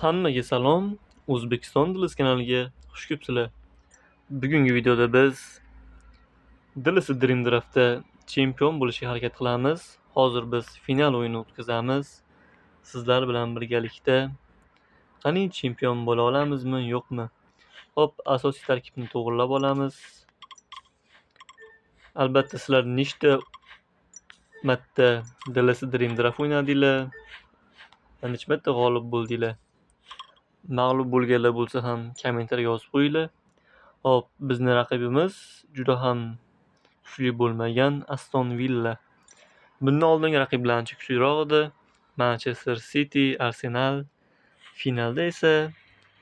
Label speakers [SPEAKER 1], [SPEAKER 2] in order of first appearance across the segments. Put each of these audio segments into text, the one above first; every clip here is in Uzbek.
[SPEAKER 1] Hammaga salom. O'zbekiston Dilis kanaliga xush kelibsizlar. Bugungi videoda biz Dilis Dream Draft'da chempion bo'lishga harakat qilamiz. Hozir biz final o'yini o'tkazamiz. Sizlar bilan birgalikda qani chempion bo'la olamizmi, yo'qmi? Hop, asosiy tarkibni to'g'rilab olamiz. Albatta sizlar nechta marta Dilis Dream Draft o'ynadinglar? Necha marta g'olib bo'ldinglar? Mag'lub bo'lganlar bo'lsa ham kommentarga yozib qo'yinglar. Hop, bizning raqibimiz juda ham kuchli bo'lmagan Aston Villa. Bundan oldingi raqiblar ancha kuchliroq edi. Manchester City, Arsenal. Finalda esa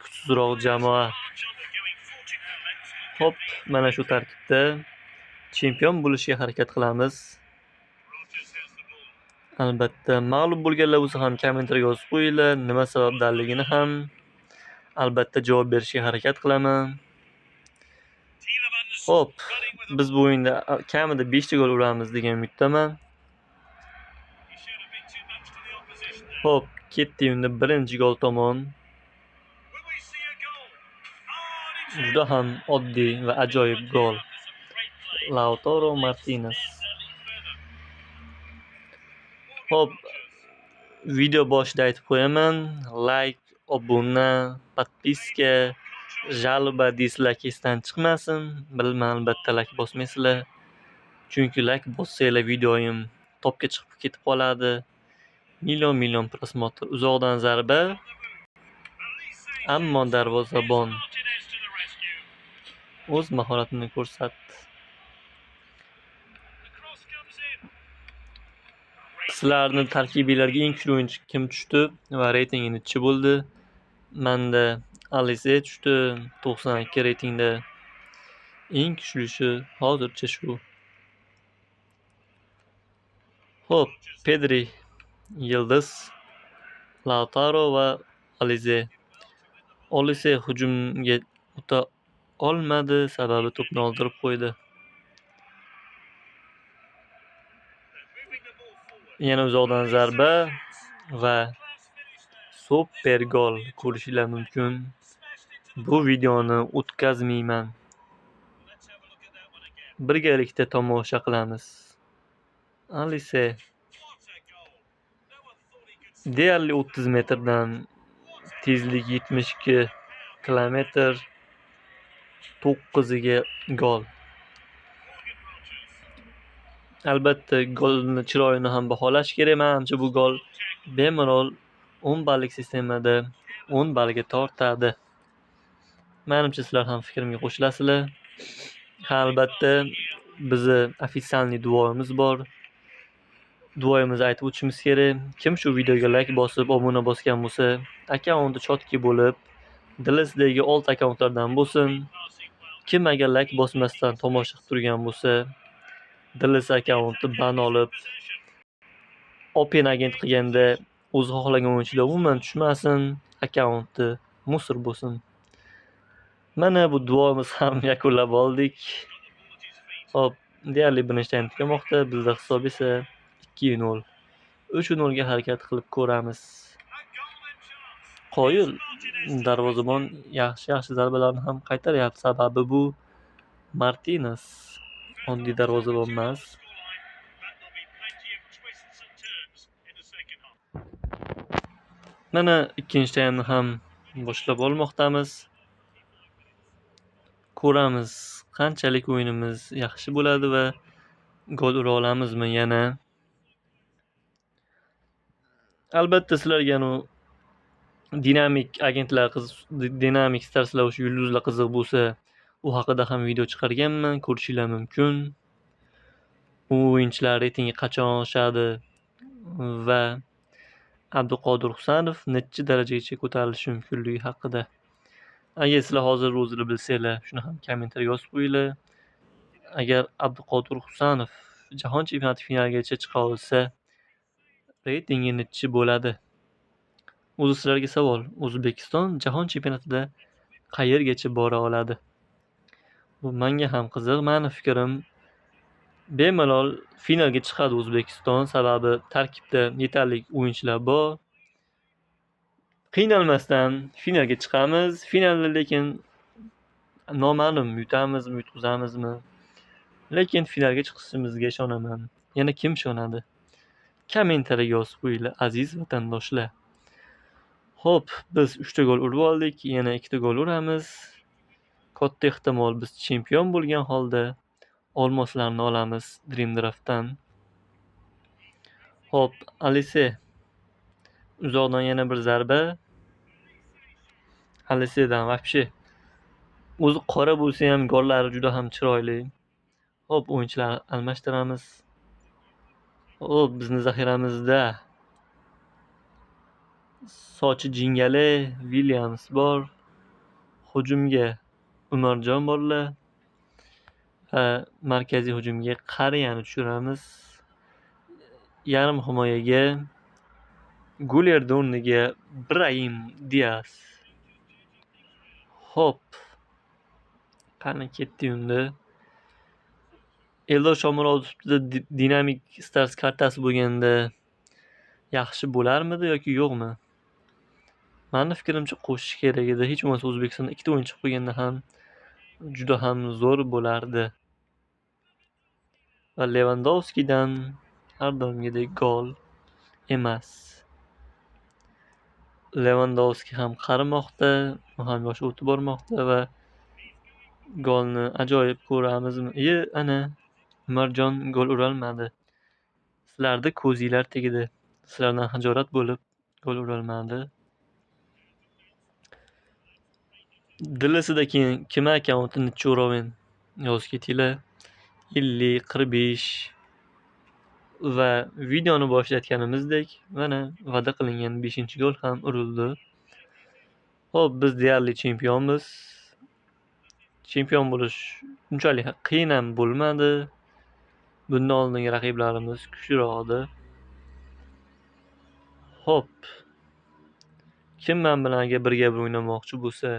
[SPEAKER 1] kuchsizroq jamoa. Hop, mana shu tarkibda chempion bo'lishga harakat qilamiz. Albatta, mag'lub bo'lganlar bo'lsa ham kommentarga yozib qo'yinglar. Nima sababdanligini ham albatta javob berishga harakat qilaman. Hop, biz bu o'yinda kamida 5 ta gol uramiz degan umiddaman. Hop, ketdi endi birinchi gol tomon. Juda ham oddiy va ajoyib gol. Lautaro Martinez. Hop, video boshida aytib qo'yaman, like, obuna, podpiska, jalba dislike esdan chiqmasin. Bilman, albatta like bosmaysizlar. Chunki like bossanglar videoyim topga chiqib ketib qoladi. Million prosmotr. Uzoqdan zarba. Ammo darvozabon o'z mahoratini ko'rsatdi. Sizlarning tarkibingizga eng kuchli o'yinchi kim tushdi va reytingi nechi bo'ldi? Menda Alize tushdi. 92 reytingda. Eng kuchlisi hozircha shu. Hop, Pedri, Yildiz, Lautaro va Alize. Olise hujumga o'ta olmadi, sababi to'pni oldirib qo'ydi. Yana uzoqdan zarba va super gol ko'rishinglar mumkin. Bu videoni o'tkazmayman. Birgalikda tomosha qilamiz. Alise deyarli 30 metrdan tezlik 72 kilometr 9 gol. Albatta golni chiroyini ham baholash kerak. Menimcha bu gol bemalol 10 ballik sistemada 10 ballga tortadi. Menimcha sizlar ham fikrimga qo'shilasizlar. Albatta bizni ofitsialniy duoyimiz bor. Duoyimizni aytib o'tishimiz kerak. Kim shu videoga like bosib, obuna bosgan bo'lsa, akkaunti chotki bo'lib, Dilisdagi old akkauntlardan bo'lsin. Kim agar like bosmasdan tomosha qilib turgan bo'lsa, Dilis akkaunti ban olib, open agent qilganda o'zi xohlagan o'yinchilar umuman tushmasin, akkaunti musor bo'lsin. Mana bu duomiz ham yakunlab oldik. Hop, deyarli birinchi taym tugamoqda. Bizda hisob esa 2-0. 3-0 ga harakat qilib ko'ramiz. Qoyil darvozabon yaxshi zarbalarni ham qaytaryapti. Sababi bu Martinez. Oddiy darvozabon emas. Mana ikkinchi taymni ham boshlab olmoqdamiz. Ko'ramiz qanchalik o'yinimiz yaxshi bo'ladi va gol ura olamizmi yana. Albatta sizlarga dinamik agentlar dinamik starslar o'sha yulduzlar qiziq bo'lsa, u haqida ham video chiqarganman, ko'rishinglar mumkin. U o'yinchilar reytingi qachon oshadi va Abduqodir Husanov necha darajagacha ko'tarilishi mumkinligi haqida. Agar sizlar hozir o'zingizlar bilsanglar, shuni ham kommentarga yozib qo'yinglar. Agar Abduqodir Husanov jahon chempionati finaligacha chiqa olsa, reytingi nechi bo'ladi? O'zi sizlarga savol. O'zbekiston jahon chempionatida qayergacha bora oladi? Bu menga ham qiziq. Meni fikrim bemalol finalga chiqadi O'zbekiston, sababi tarkibda yetarli o'yinchilar bor. Qiynalmasdan finalga chiqamiz. Finalda lekin noma'lum yutamizmi, yutqazamizmi? Lekin finalga chiqishimizga ishonaman. Yana kim ishonadi? Kommentariyaga yozib qo'yinglar, aziz vatandoshlar. Xo'p, biz 3 ta gol urib oldik, yana 2 ta gol uramiz. Katta ehtimol biz chempion bo'lgan holda olmoslarni olamiz Dream Draft'dan. Xo'p, Alise uzoqdan yana bir zarba. Alisedan вообще o'zi qora bo'lsa ham gollari juda ham chiroyli. Xo'p, o'yinchilar almashtiramiz. Xo'p, bizni zaxiramizda sochi jingali Williams bor. Hujumga Umarjon borlar. Va markaziy hujumga Qariyani tushiramiz. Yarim himoyaga Gulerni o'rniga Brahim Diaz. Xo'p. Qani ketdi endi. Eldor Shomurodovda dinamik stars kartasi bo'lganda yaxshi bo'larmidi yoki yo'qmi? Mani fikrimcha qo'shish kerak edi. Hech bo'lmasa O'zbekistonda 2 ta o'yin chiqib qo'yganda ham juda ham zo'r bo'lardi. Va Lewandowskidan har doimgidek gol emas. Lewandowski ham qarimoqda, u ham yoshi o'tib bormoqda va golni ajoyib ko'ramizmi? Ana Umarjon gol urolmadi. Sizlarda ko'zinglar tegdi. Sizlardan hijolat bo'lib gol urolmadi. Dilisida keyin kim akkauntini Churoven yozib ketinglar. 50-45 va videoni boshlatganimizdek mana va'da qilingan 5-gol ham urildi. Xo'p, biz deyarli chempionmiz. Chempion bo'lish unchalik qiyin ham bo'lmadi. Bundan oldingi raqiblarimiz kuchliroqdi. Xo'p. Kim men bilan agar birga o'ynamoqchi bo'lsa,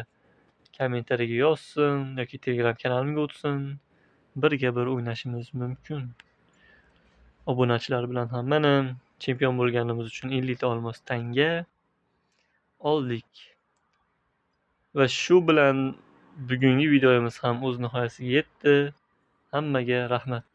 [SPEAKER 1] kommentariyaga yozsin yoki Telegram kanalimga o'tsin. Birga o'ynashimiz mumkin. Obunachilar bilan ham mana chempion bo'lganimiz uchun 50 ta olmos tanga oldik. Va shu bilan bugungi videomiz ham o'z nihoyasiga yetdi. Hammaga rahmat.